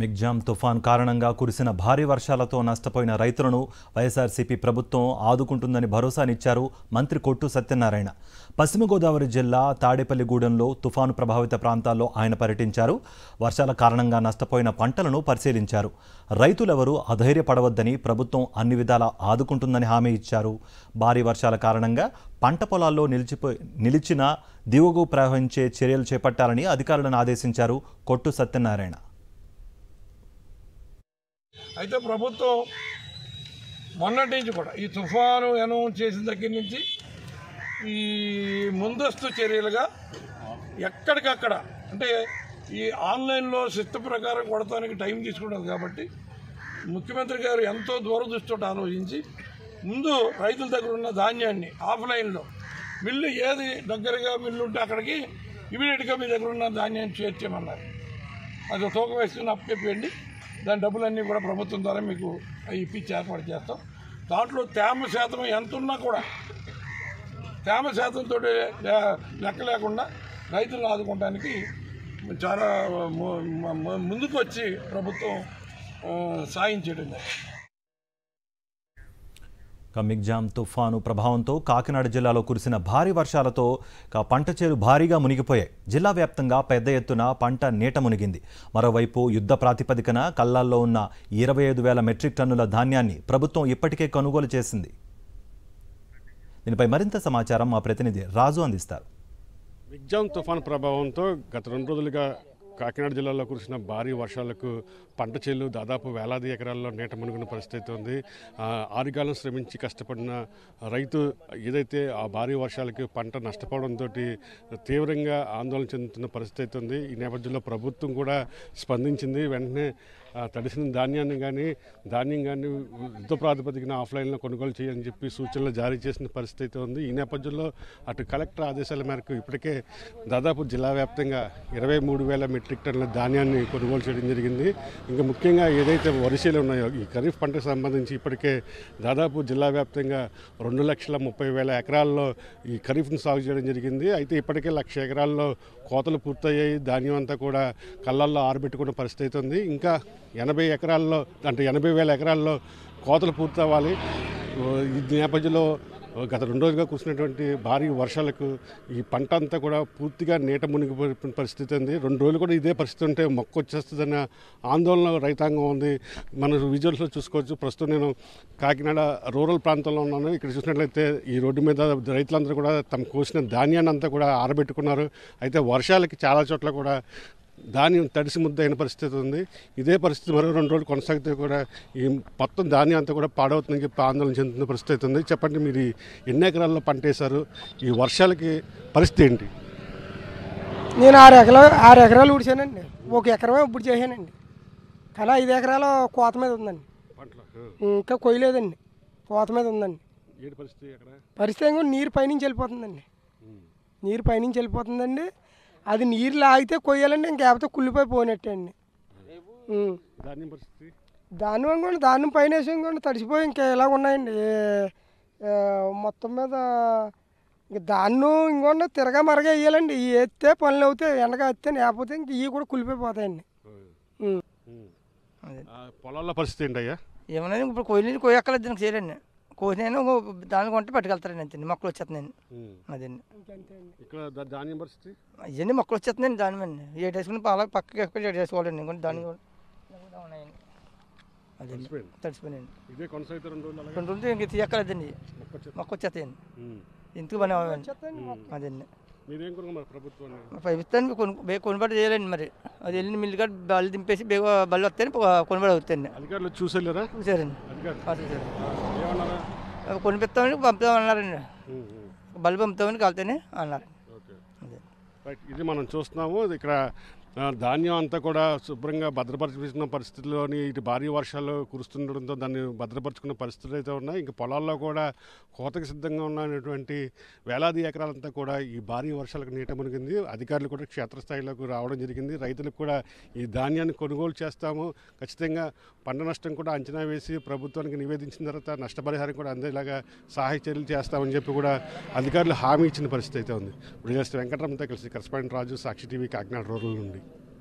మిగ్జామ్ తుఫాన్ కారణంగా కురిసిన భారీ వర్షాలతో నష్టపోయిన రైతులను వైఎస్ఆర్సీపీ ప్రభుత్వం ఆదుకుంటుందని భరోసానిచ్చారు మంత్రి కొట్టు సత్యనారాయణ. పశ్చిమ గోదావరి జిల్లా తాడేపల్లిగూడెంలో తుఫాను ప్రభావిత ప్రాంతాల్లో ఆయన పర్యటించారు. వర్షాల కారణంగా నష్టపోయిన పంటలను పరిశీలించారు. రైతులెవరూ అధైర్యపడవద్దని, ప్రభుత్వం అన్ని విధాలా ఆదుకుంటుందని హామీ ఇచ్చారు. భారీ వర్షాల కారణంగా పంట పొలాల్లో నిలిచిన దిగువకు ప్రవహించే చర్యలు చేపట్టాలని అధికారులను ఆదేశించారు కొట్టు సత్యనారాయణ. అయితే ప్రభుత్వం మొన్నటి నుంచి కూడా ఈ తుఫాను అనౌన్స్ చేసిన దగ్గర నుంచి ఈ ముందస్తు చర్యలుగా ఎక్కడికక్కడ అంటే ఈ ఆన్లైన్లో సిస్టమ్ ప్రకారం కొడటానికి టైం తీసుకుంటుంది కాబట్టి ముఖ్యమంత్రి గారు ఎంతో దూరదృష్టితో ఆలోచించి ముందు రైతుల దగ్గర ఉన్న ధాన్యాన్ని ఆఫ్లైన్లో మిల్లు ఏది దగ్గరగా మిల్లు ఉంటే అక్కడికి ఇమీడియట్గా మీ దగ్గర ఉన్న ధాన్యాన్ని చేర్చేయమన్నారు. అది తూకం వేసుకుని అప్పచెప్పండి, దాని డబ్బులన్నీ కూడా ప్రభుత్వం ద్వారా మీకు ఇప్పించి ఏర్పాటు చేస్తాం. దాంట్లో తేమ శాతం ఎంత ఉన్నా కూడా తేమ శాతంతో లెక్క లేకుండా రైతులను ఆదుకోవడానికి చాలా ముందుకు వచ్చి ప్రభుత్వం సాయం చేయడం. మిగ్జామ్ తుఫాను ప్రభావంతో కాకినాడ జిల్లాలో కురిసిన భారీ వర్షాలతో పంట చేలు భారీగా మునిగిపోయాయి. జిల్లా వ్యాప్తంగా పెద్ద ఎత్తున పంట నీట మునిగింది. మరోవైపు యుద్ధ ప్రాతిపదికన కల్లాల్లో ఉన్న 25,000 మెట్రిక్ టన్నుల ధాన్యాన్ని ప్రభుత్వం ఇప్పటికే కొనుగోలు చేసింది. దీనిపై మరింత సమాచారం మా ప్రతినిధి రాజు అందిస్తారు. మిగ్జామ్ తుఫాను ప్రభావంతో గత 2 రోజులుగా కాకినాడ జిల్లాలో కురిసిన భారీ వర్షాలకు పంట చేలు దాదాపు వేలాది ఎకరాల్లో నీట మునిగిన పరిస్థితి ఉంది. ఆరుగాలం శ్రమించి కష్టపడిన రైతు ఏదైతే ఆ భారీ వర్షాలకి పంట నష్టపోవడంతో తీవ్రంగా ఆందోళన చెందుతున్న పరిస్థితి ఉంది. ఈ నేపథ్యంలో ప్రభుత్వం కూడా స్పందించింది. వెంటనే తడిసిన ధాన్యం కానీ యుద్ధ ప్రాతిపదికన ఆఫ్లైన్లో కొనుగోలు చేయని చెప్పి సూచనలు జారీ చేసిన పరిస్థితి ఉంది. ఈ నేపథ్యంలో అటు కలెక్టర్ ఆదేశాల మేరకు ఇప్పటికే దాదాపు జిల్లా వ్యాప్తంగా 23,000 మెట్రిక్ టన్నుల ధాన్యాన్ని కొనుగోలు చేయడం జరిగింది. ఇంకా ముఖ్యంగా ఏదైతే వరిసేలు ఉన్నాయో ఈ ఖరీఫ్ పంటకు సంబంధించి ఇప్పటికే దాదాపు జిల్లా వ్యాప్తంగా 2,30,000 ఎకరాల్లో ఈ ఖరీఫ్ను సాగు చేయడం జరిగింది. అయితే ఇప్పటికే 1,00,000 ఎకరాల్లో కోతలు పూర్తయ్యాయి. ధాన్యం అంతా కూడా కళ్ళల్లో ఆరబెట్టుకున్న పరిస్థితి ఉంది. ఇంకా 80,000 ఎకరాల్లో కోతలు పూర్తవ్వాలి. ఈ నేపథ్యంలో గత 2 రోజులుగా కురిసినటువంటి భారీ వర్షాలకు ఈ పంట అంతా కూడా పూర్తిగా నీట మునిగిపోయిన పరిస్థితి ఉంది. 2 రోజులు కూడా ఇదే పరిస్థితి ఉంటే మొక్క వచ్చేస్తుందన్న ఆందోళన రైతాంగం ఉంది. మనం విజువల్స్లో చూసుకోవచ్చు. ప్రస్తుతం నేను కాకినాడ రూరల్ ప్రాంతంలో ఉన్నాను. ఇక్కడ చూసినట్లయితే ఈ రోడ్డు మీద రైతులందరూ కూడా తమ కోసిన ధాన్యాన్ని అంతా కూడా ఆరబెట్టుకున్నారు. అయితే వర్షాలకి చాలా చోట్ల కూడా ధాన్యం తడిసి ముద్ద అయిన పరిస్థితి ఉంది. ఇదే పరిస్థితి మరో 2 రోజులు కొనసాగితే కూడా ఈ మొత్తం ధాన్యం అంతా కూడా పాడవుతుందని చెప్పి ఆందోళన చెందుతున్న పరిస్థితి ఉంది. చెప్పండి, మీరు ఎన్ని ఎకరాల్లో పంట వేశారు? ఈ వర్షాలకి పరిస్థితి ఏంటి? నేను 6 ఎకరాలు ఊడిచానండి. 1 ఎకరమే ఇప్పుడు చేశానండి. కానీ 5 ఎకరాలు కోత మీద ఉందండి. ఇంకా కొయ్యలేదండి, కోత మీద ఉందండి. పరిస్థితి ఏమో నీరు పైనుంచి వెళ్ళిపోతుందండి. అది నీరు లాగితే కొయ్యాలండి, ఇంకేకపోతే కుళ్ళిపోయి పోయినట్టే అండి. ధాన్యం పైన వేసి ఇంకోండి తడిసిపోయి ఇంకా ఇలాగ ఉన్నాయండి. మొత్తం మీద ఇంక ధాన్యం ఇంకోండి తిరగా మరగా వేయాలండి. ఇవి వేస్తే పనులు అవుతాయి, ఎండగా వేస్తే లేకపోతే ఇంక ఇవి కూడా కుళ్ళిపోయిపోతాయండి. పొలాల పరిస్థితి ఏంటయ్యా? ఏమన్నా ఇప్పుడు కొయ్యక్కలేదు, దీనికి చేయలేండి. కోసినాను దాని కొంటే పట్టుకెళ్తారండి. అంతే, మొక్కలు వచ్చేస్తున్నాయండి. అదండి ఇక్కడ ధాన్యం పరిస్థితి. అవన్నీ మొక్కలు వచ్చేస్తున్నాయండి. దాని మీద ఏటేసుకుని పక్కకి ఎక్కడ వేసుకోవాలండి. ఇంకొంచెం దాని ఉన్నాయండి. అదండి తడిసిపోయినాయండి. ఇదే కొనసాగితే 2 రోజులు ఇంక తీయక్కలేదండి. మొక్క వచ్చేస్తాయండి. ఎందుకు పని అవ్వండి. అదండి ప్రభుత్వాన్ని కొనుబడి చేయాలండి. మరి అది వెళ్ళిన మిల్లు కాడ బళ్ళు దింపేసి బళ్ళు వస్తాయని కొనుబడి అవుతాయండి. అధికారులు చూసారండి. కొనిపిస్తామని పంపుతామన్నారండి. బళ్ళు పంపుతామని కలితేనే అన్నారు. ఇది మనం చూస్తున్నాము. ఇక్కడ ధాన్యం అంతా కూడా శుభ్రంగా భద్రపరచుకున్న పరిస్థితుల్లోని ఇటు భారీ వర్షాలు కురుస్తుండడంతో దాన్ని భద్రపరుచుకున్న పరిస్థితులు అయితే ఉన్నాయి. ఇంకా పొలాల్లో కూడా కోతకు సిద్ధంగా ఉన్నటువంటి వేలాది ఎకరాలంతా కూడా ఈ భారీ వర్షాలకు నీట మునిగింది. అధికారులు కూడా క్షేత్రస్థాయిలోకి రావడం జరిగింది. రైతులకు కూడా ఈ ధాన్యాన్ని కొనుగోలు చేస్తాము, ఖచ్చితంగా పంట నష్టం కూడా అంచనా వేసి ప్రభుత్వానికి నివేదించిన తర్వాత నష్టపరిహారం కూడా అందేలాగా సహాయ చర్యలు చేస్తామని చెప్పి కూడా అధికారులు హామీ ఇచ్చిన పరిస్థితి అయితే ఉంది. ఇప్పుడు వెంకటరమణతో కలిసి కరెస్పాండెంట్ రాజు, సాక్షి టీవీ, కాకినాడ రూరల్ నుండి.